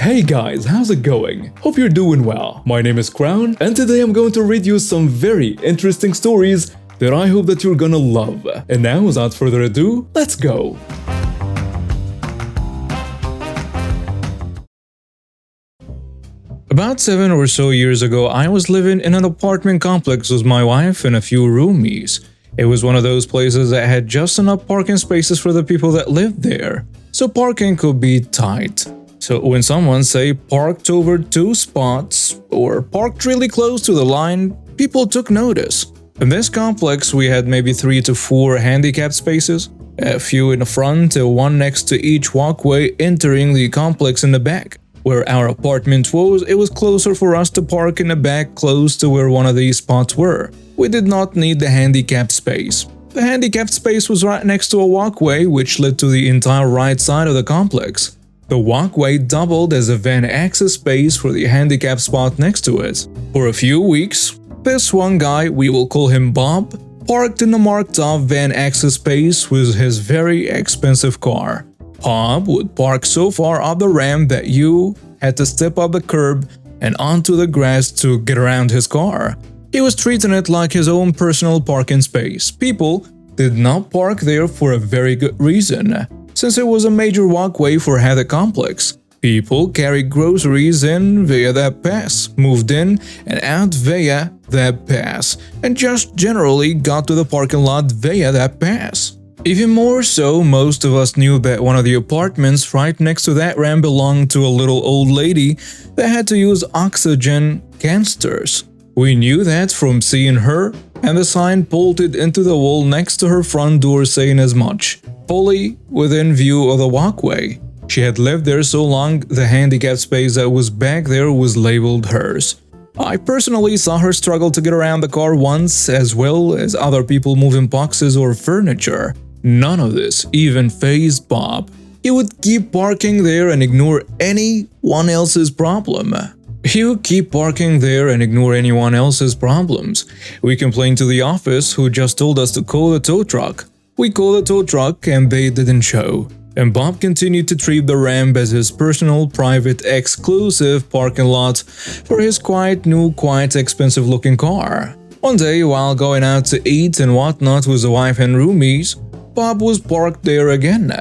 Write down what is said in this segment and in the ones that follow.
Hey guys, how's it going? Hope you're doing well. My name is Crown, and today I'm going to read you some very interesting stories that I hope that you're gonna love. And now, without further ado, let's go! About 7 or so years ago, I was living in an apartment complex with my wife and a few roomies. It was one of those places that had just enough parking spaces for the people that lived there, so parking could be tight. So when someone say parked over 2 spots or parked really close to the line, people took notice. In this complex we had maybe 3 to 4 handicapped spaces, a few in the front and one next to each walkway entering the complex in the back. Where our apartment was, it was closer for us to park in the back close to where one of these spots were. We did not need the handicapped space. The handicapped space was right next to a walkway which led to the entire right side of the complex. The walkway doubled as a van access space for the handicapped spot next to it. For a few weeks, this one guy, we will call him Bob, parked in the marked-off van access space with his very expensive car. Bob would park so far up the ramp that you had to step up the curb and onto the grass to get around his car. He was treating it like his own personal parking space. People did not park there for a very good reason, since it was a major walkway for half the complex. People carried groceries in via that pass, moved in and out via that pass, and just generally got to the parking lot via that pass. Even more so, most of us knew that one of the apartments right next to that ramp belonged to a little old lady that had to use oxygen canisters. We knew that from seeing her, and the sign bolted into the wall next to her front door saying as much, fully within view of the walkway. She had lived there so long, the handicapped space that was back there was labeled hers. I personally saw her struggle to get around the car once, as well as other people moving boxes or furniture. None of this even fazed Bob. He would keep parking there and ignore anyone else's problem. We complained to the office, who just told us to call the tow truck. We called the tow truck and they didn't show. And Bob continued to treat the ramp as his personal, private, exclusive parking lot for his quite expensive looking car. One day, while going out to eat and whatnot with the wife and roomies, Bob was parked there again.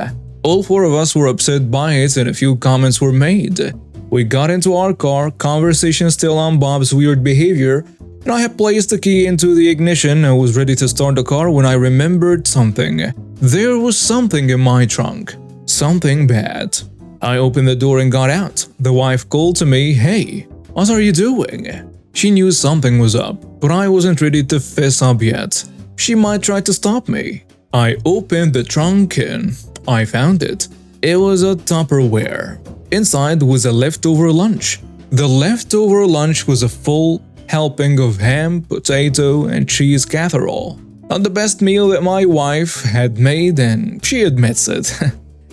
All 4 of us were upset by it and a few comments were made. We got into our car, conversation still on Bob's weird behavior, and I had placed the key into the ignition and was ready to start the car when I remembered something. There was something in my trunk. Something bad. I opened the door and got out. The wife called to me, "Hey, what are you doing?" She knew something was up, but I wasn't ready to fess up yet. She might try to stop me. I opened the trunk and I found it. It was a Tupperware. Inside was a leftover lunch. The leftover lunch was a full helping of ham, potato, and cheese casserole. Not the best meal that my wife had made, and she admits it.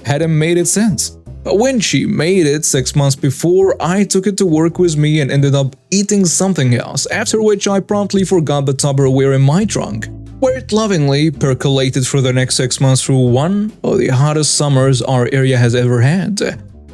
Hadn't made it since. But when she made it 6 months before, I took it to work with me and ended up eating something else, after which I promptly forgot the Tupperware in my trunk, where it lovingly percolated for the next 6 months through one of the hottest summers our area has ever had.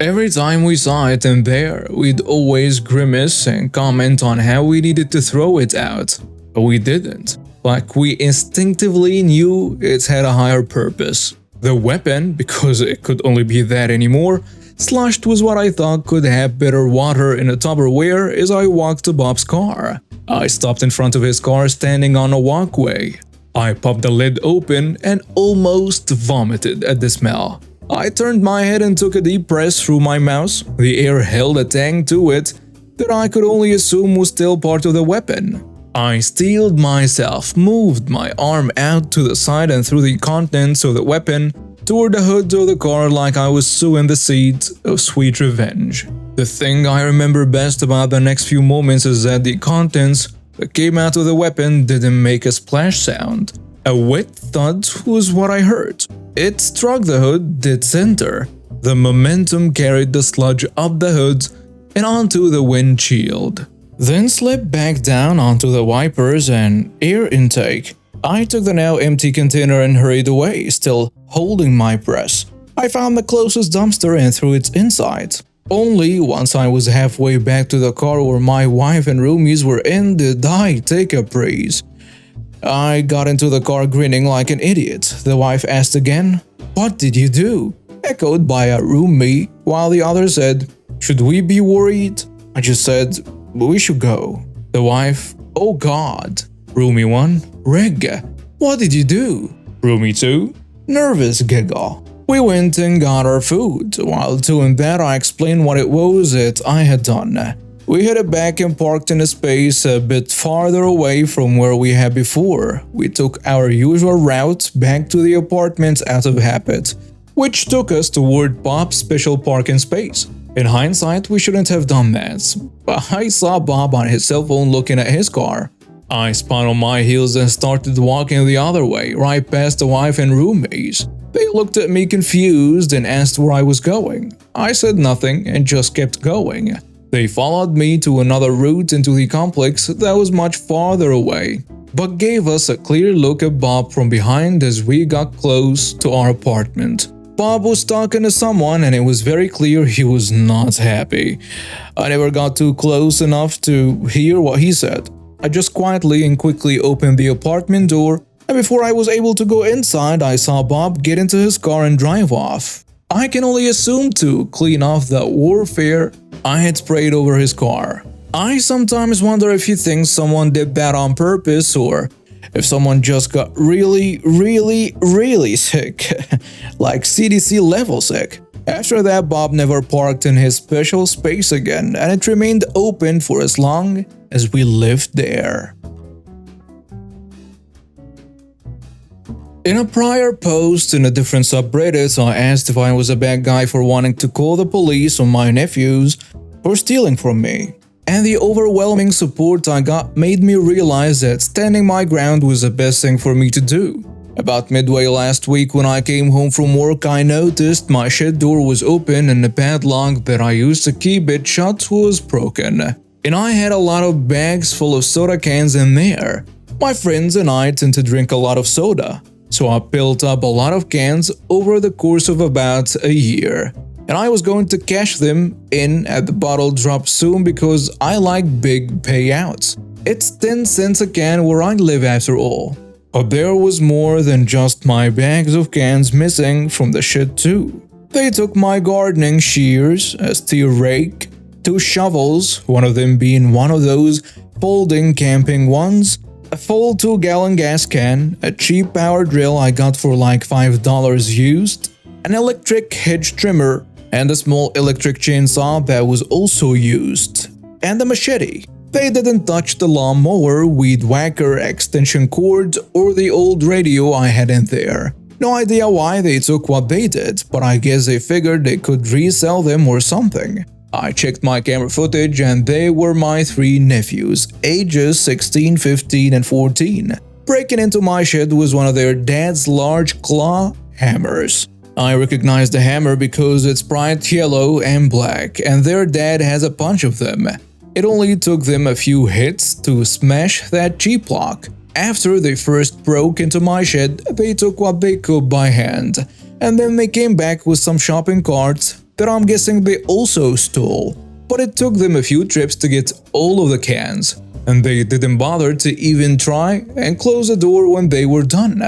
Every time we saw it in there, we'd always grimace and comment on how we needed to throw it out. But we didn't. Like we instinctively knew it had a higher purpose. The weapon, because it could only be that anymore, slushed with what I thought could have better water in a Tupperware as I walked to Bob's car. I stopped in front of his car standing on a walkway. I popped the lid open and almost vomited at the smell. I turned my head and took a deep breath through my mouth. The air held a tang to it that I could only assume was still part of the weapon. I steeled myself, moved my arm out to the side and threw the contents of the weapon toward the hood of the car like I was sowing the seeds of sweet revenge. The thing I remember best about the next few moments is that the contents that came out of the weapon didn't make a splash sound. A wet thud was what I heard. It struck the hood dead center. The momentum carried the sludge up the hood and onto the windshield, then slipped back down onto the wipers and air intake. I took the now empty container and hurried away, still holding my breath. I found the closest dumpster and threw it inside. Only once I was halfway back to the car where my wife and roomies were in did I take a breeze. I got into the car grinning like an idiot. The wife asked again, "What did you do?" Echoed by a roomie, while the other said, "Should we be worried?" I just said, "We should go." The wife, "Oh God." Roomie 1, "Rig, what did you do?" Roomie 2, nervous giggle. We went and got our food. While doing that, I explained what it was that I had done. We headed back and parked in a space a bit farther away from where we had before. We took our usual route back to the apartment out of habit, which took us toward Bob's special parking space. In hindsight, we shouldn't have done that, but I saw Bob on his cell phone looking at his car. I spun on my heels and started walking the other way, right past the wife and roommates. They looked at me confused and asked where I was going. I said nothing and just kept going. They followed me to another route into the complex that was much farther away, but gave us a clear look at Bob from behind as we got close to our apartment. Bob was talking to someone and it was very clear he was not happy. I never got too close enough to hear what he said. I just quietly and quickly opened the apartment door, and before I was able to go inside, I saw Bob get into his car and drive off. I can only assume to clean off the warfare I had sprayed over his car. I sometimes wonder if he thinks someone did that on purpose or if someone just got really sick, like CDC level sick. After that, Bob never parked in his special space again, and it remained open for as long as we lived there. In a prior post in a different subreddit, I asked if I was a bad guy for wanting to call the police on my nephews for stealing from me. And the overwhelming support I got made me realize that standing my ground was the best thing for me to do. About midway last week when I came home from work, I noticed my shed door was open and the padlock that I used to keep it shut was broken. And I had a lot of bags full of soda cans in there. My friends and I tend to drink a lot of soda, so I built up a lot of cans over the course of about a year. And I was going to cash them in at the bottle drop soon because I like big payouts. It's 10 cents a can where I live after all. But there was more than just my bags of cans missing from the shed too. They took my gardening shears, a steel rake, 2 shovels, one of them being one of those folding camping ones, a full 2-gallon gas can, a cheap power drill I got for like $5 used, an electric hedge trimmer, and a small electric chainsaw that was also used, and a machete. They didn't touch the lawnmower, weed whacker, extension cords, or the old radio I had in there. No idea why they took what they did, but I guess they figured they could resell them or something. I checked my camera footage and they were my 3 nephews, ages 16, 15, and 14. Breaking into my shed was one of their dad's large claw hammers. I recognized the hammer because it's bright yellow and black, and their dad has a bunch of them. It only took them a few hits to smash that cheap lock. After they first broke into my shed, they took what they could by hand, and then they came back with some shopping carts that I'm guessing they also stole. But it took them a few trips to get all of the cans, and they didn't bother to even try and close the door when they were done.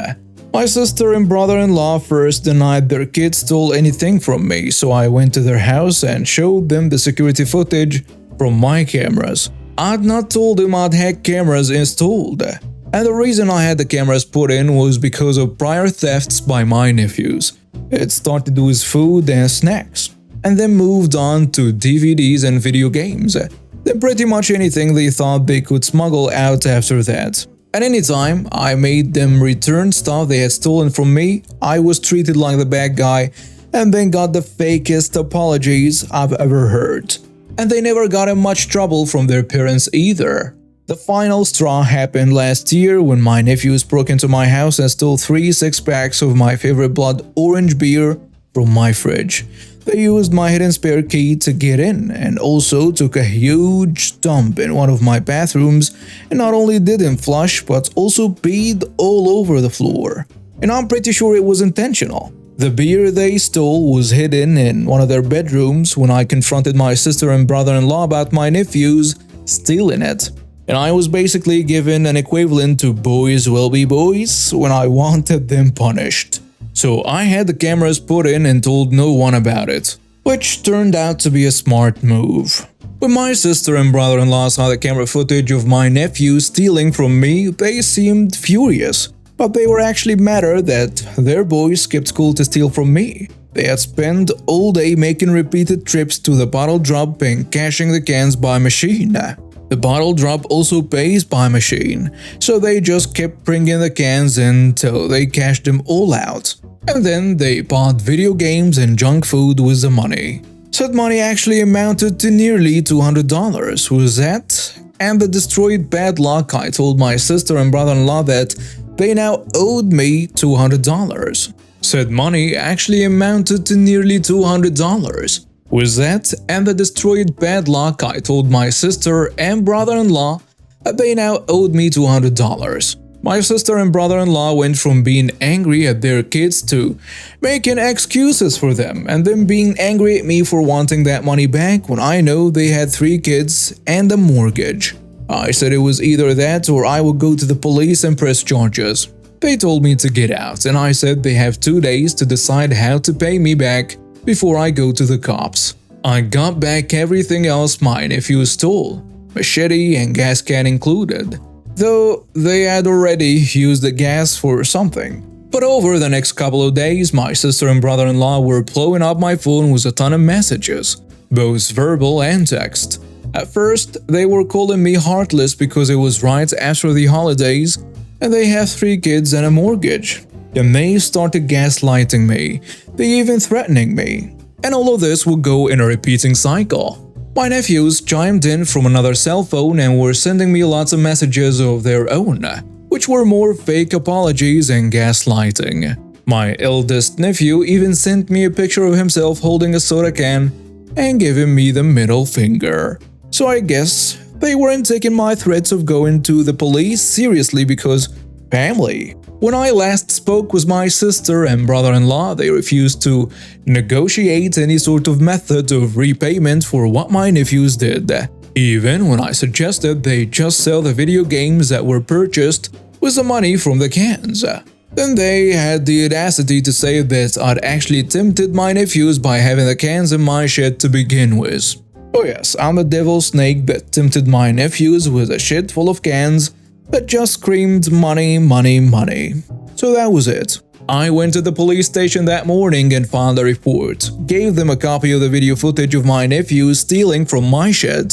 My sister and brother-in-law first denied their kids stole anything from me, so I went to their house and showed them the security footage from my cameras. I'd not told them I'd had cameras installed, and the reason I had the cameras put in was because of prior thefts by my nephews. It started with food and snacks, and then moved on to DVDs and video games, then pretty much anything they thought they could smuggle out after that. At any time I made them return stuff they had stolen from me, I was treated like the bad guy and then got the fakest apologies I've ever heard. And they never got in much trouble from their parents either. The final straw happened last year when my nephews broke into my house and stole 3 6-packs of my favorite blood orange beer from my fridge. They used my hidden spare key to get in and also took a huge dump in one of my bathrooms, and not only didn't flush but also peed all over the floor. And I'm pretty sure it was intentional. The beer they stole was hidden in one of their bedrooms when I confronted my sister and brother-in-law about my nephews stealing it. And I was basically given an equivalent to boys will be boys when I wanted them punished. So I had the cameras put in and told no one about it, which turned out to be a smart move. When my sister and brother-in-law saw the camera footage of my nephew stealing from me, they seemed furious, but they were actually madder that their boy skipped school to steal from me. They had spent all day making repeated trips to the bottle drop and cashing the cans by machine. The bottle drop also pays by machine, so they just kept bringing the cans in till they cashed them all out. And then they bought video games and junk food with the money. Said money actually amounted to nearly $200. Was that? And the destroyed bad luck, I told my sister and brother-in-law that they now owed me $200. Said money actually amounted to nearly $200. Was that? And the destroyed bad luck, I told my sister and brother-in-law that they now owed me $200. My sister and brother-in-law went from being angry at their kids to making excuses for them and then being angry at me for wanting that money back when I know they had 3 kids and a mortgage. I said it was either that or I would go to the police and press charges. They told me to get out and I said they have 2 days to decide how to pay me back before I go to the cops. I got back everything else my nephew stole, machete and gas can included, though they had already used the gas for something. But over the next couple of days, my sister and brother-in-law were blowing up my phone with a ton of messages, both verbal and text. At first, they were calling me heartless because it was right after the holidays and they have 3 kids and a mortgage. Then they started gaslighting me, they even threatening me. And all of this would go in a repeating cycle. My nephews chimed in from another cell phone and were sending me lots of messages of their own, which were more fake apologies and gaslighting. My eldest nephew even sent me a picture of himself holding a soda can and giving me the middle finger. So I guess they weren't taking my threats of going to the police seriously because family. When I last spoke with my sister and brother-in-law, they refused to negotiate any sort of method of repayment for what my nephews did. Even when I suggested they just sell the video games that were purchased with the money from the cans. Then they had the audacity to say that I'd actually tempted my nephews by having the cans in my shed to begin with. Oh yes, I'm the devil snake that tempted my nephews with a shed full of cans that just screamed money, money, money. So that was it. I went to the police station that morning and filed a report, gave them a copy of the video footage of my nephew stealing from my shed.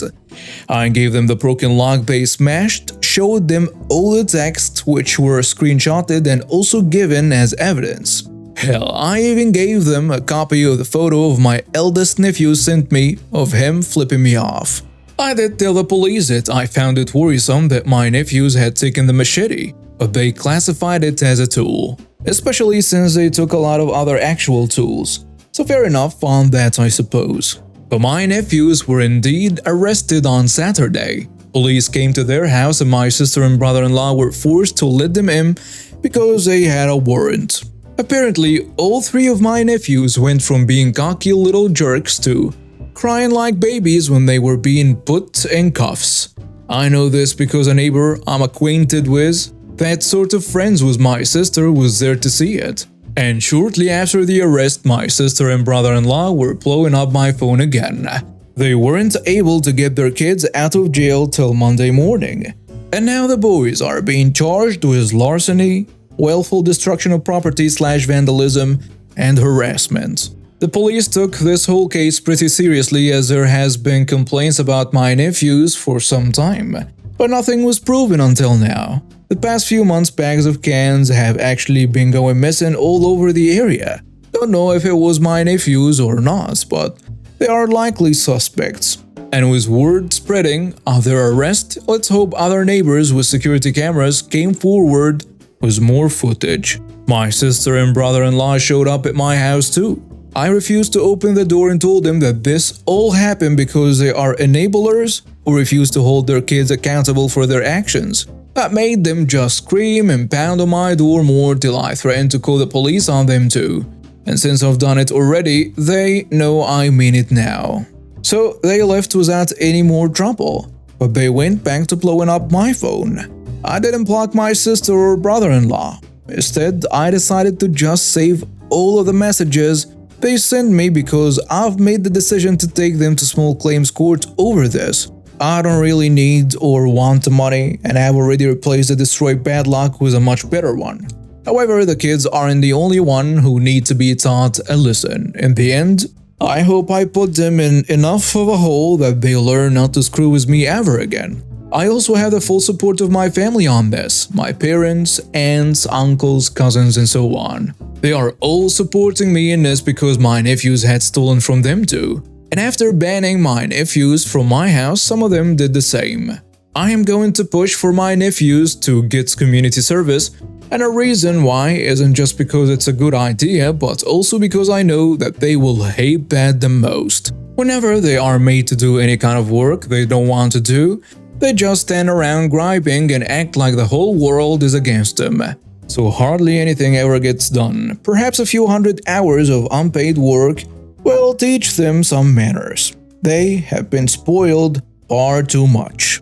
I gave them the broken lock they smashed, showed them all the texts which were screenshotted and also given as evidence. Hell, I even gave them a copy of the photo of my eldest nephew sent me of him flipping me off. I did tell the police that I found it worrisome that my nephews had taken the machete, but they classified it as a tool, especially since they took a lot of other actual tools. So fair enough on that, I suppose. But my nephews were indeed arrested on Saturday. Police came to their house and my sister and brother-in-law were forced to let them in because they had a warrant. Apparently, all 3 of my nephews went from being cocky little jerks to crying like babies when they were being put in cuffs. I know this because a neighbor I'm acquainted with, that sort of friends with my sister, was there to see it. And shortly after the arrest, my sister and brother-in-law were blowing up my phone again. They weren't able to get their kids out of jail till Monday morning. And now the boys are being charged with larceny, willful destruction of property / vandalism, and harassment. The police took this whole case pretty seriously as there has been complaints about my nephews for some time, but nothing was proven until now. The past few months bags of cans have actually been going missing all over the area. Don't know if it was my nephews or not, but they are likely suspects. And with word spreading of their arrest, let's hope other neighbors with security cameras came forward with more footage. My sister and brother-in-law showed up at my house too. I refused to open the door and told them that this all happened because they are enablers who refuse to hold their kids accountable for their actions. That made them just scream and pound on my door more till I threatened to call the police on them too. and since I've done it already, they know I mean it now. So they left without any more trouble, but they went back to blowing up my phone. I didn't block my sister or brother-in-law. Instead, I decided to just save all of the messages they sent me because I've made the decision to take them to small claims court over this. I don't really need or want the money, and I've already replaced the destroyed bad luck with a much better one. However, the kids aren't the only one who need to be taught a lesson. In the end, I hope I put them in enough of a hole that they learn not to screw with me ever again. I also have the full support of my family on this, my parents, aunts, uncles, cousins, and so on. They are all supporting me in this because my nephews had stolen from them too. And after banning my nephews from my house, some of them did the same. I am going to push for my nephews to get community service, and a reason why isn't just because it's a good idea, but also because I know that they will hate that the most. Whenever they are made to do any kind of work they don't want to do, they just stand around griping and act like the whole world is against them. So hardly anything ever gets done. Perhaps a few hundred hours of unpaid work will teach them some manners. They have been spoiled far too much.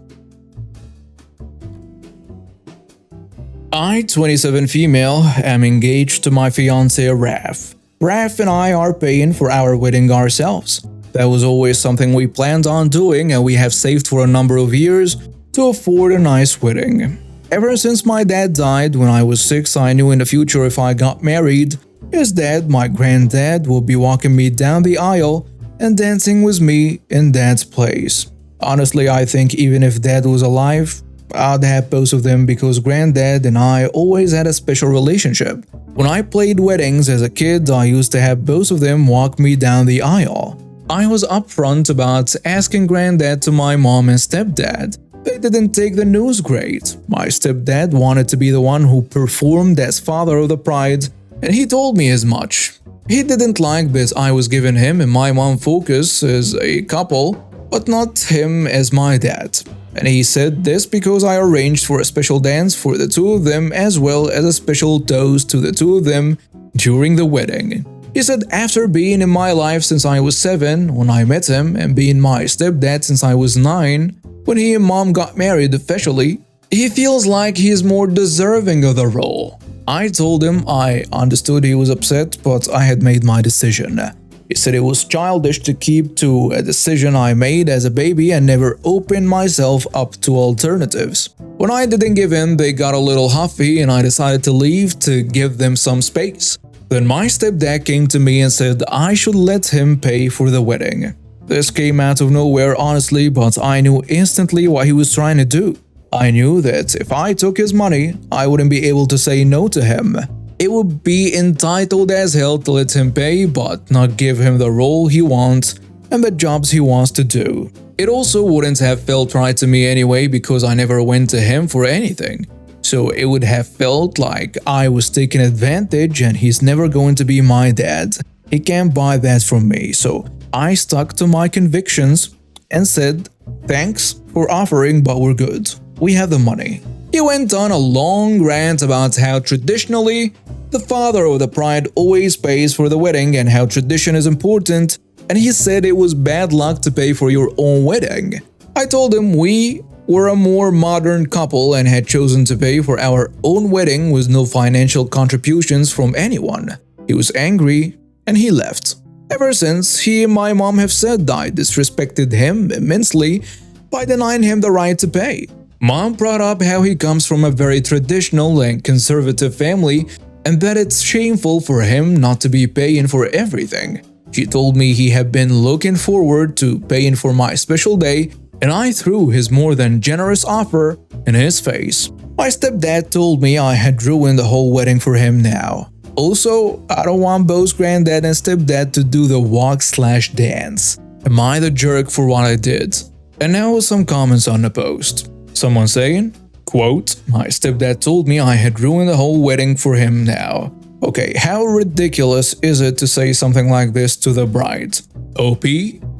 I, 27 female, am engaged to my fiancé Raf. Raf and I are paying for our wedding ourselves. That was always something we planned on doing, and we have saved for a number of years to afford a nice wedding. Ever since my dad died when I was 6, I knew in the future if I got married, his dad, my granddad, would be walking me down the aisle and dancing with me in dad's place. Honestly, I think even if dad was alive, I'd have both of them because granddad and I always had a special relationship. When I played weddings as a kid, I used to have both of them walk me down the aisle. I was upfront about asking granddad to my mom and stepdad. They didn't take the news great. My stepdad wanted to be the one who performed as father of the bride, and he told me as much. He didn't like that I was giving him and my mom focus as a couple, but not him as my dad. And he said this because I arranged for a special dance for the two of them as well as a special toast to the two of them during the wedding. He said after being in my life since I was 7 when I met him and being my stepdad since I was 9, when he and mom got married officially, he feels like he is more deserving of the role. I told him I understood he was upset, but I had made my decision. He said it was childish to keep to a decision I made as a baby and never open myself up to alternatives. When I didn't give in, they got a little huffy and I decided to leave to give them some space. Then my stepdad came to me and said I should let him pay for the wedding. This came out of nowhere honestly, but I knew instantly what he was trying to do. I knew that if I took his money, I wouldn't be able to say no to him. It would be entitled as hell to let him pay but not give him the role he wants and the jobs he wants to do. It also wouldn't have felt right to me anyway because I never went to him for anything. So it would have felt like I was taking advantage and he's never going to be my dad. He can't buy that from me, so I stuck to my convictions and said, "Thanks for offering, but we're good. We have the money." He went on a long rant about how traditionally, the father of the bride always pays for the wedding and how tradition is important, and he said it was bad luck to pay for your own wedding. I told him we were a more modern couple and had chosen to pay for our own wedding with no financial contributions from anyone. He was angry and he left. Ever since, he and my mom have said I disrespected him immensely by denying him the right to pay. Mom brought up how he comes from a very traditional and conservative family and that it's shameful for him not to be paying for everything. She told me he had been looking forward to paying for my special day and I threw his more than generous offer in his face. My stepdad told me I had ruined the whole wedding for him now. Also, I don't want both granddad and stepdad to do the walk/dance. Am I the jerk for what I did? And now some comments on the post. Someone saying, quote, "My stepdad told me I had ruined the whole wedding for him now." Okay, how ridiculous is it to say something like this to the bride? OP,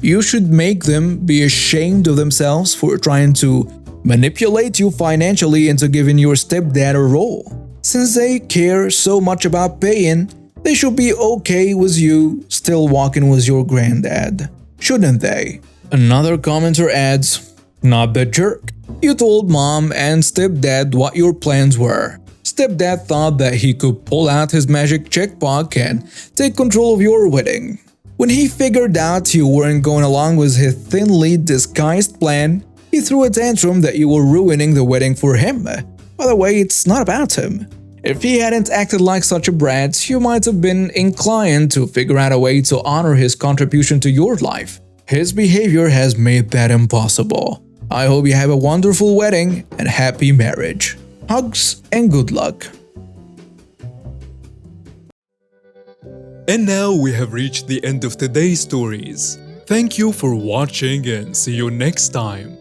you should make them be ashamed of themselves for trying to manipulate you financially into giving your stepdad a role. Since they care so much about paying, They should be okay with you still walking with your granddad, shouldn't they? Another commenter adds, "Not the jerk. You told mom and stepdad what your plans were. Stepdad thought that he could pull out his magic checkbook and take control of your wedding. When he figured out you weren't going along with his thinly disguised plan, he threw a tantrum that you were ruining the wedding for him. By the way, it's not about him. If he hadn't acted like such a brat, you might have been inclined to figure out a way to honor his contribution to your life. His behavior has made that impossible. I hope you have a wonderful wedding and happy marriage. Hugs and good luck." And now we have reached the end of today's stories. Thank you for watching and see you next time.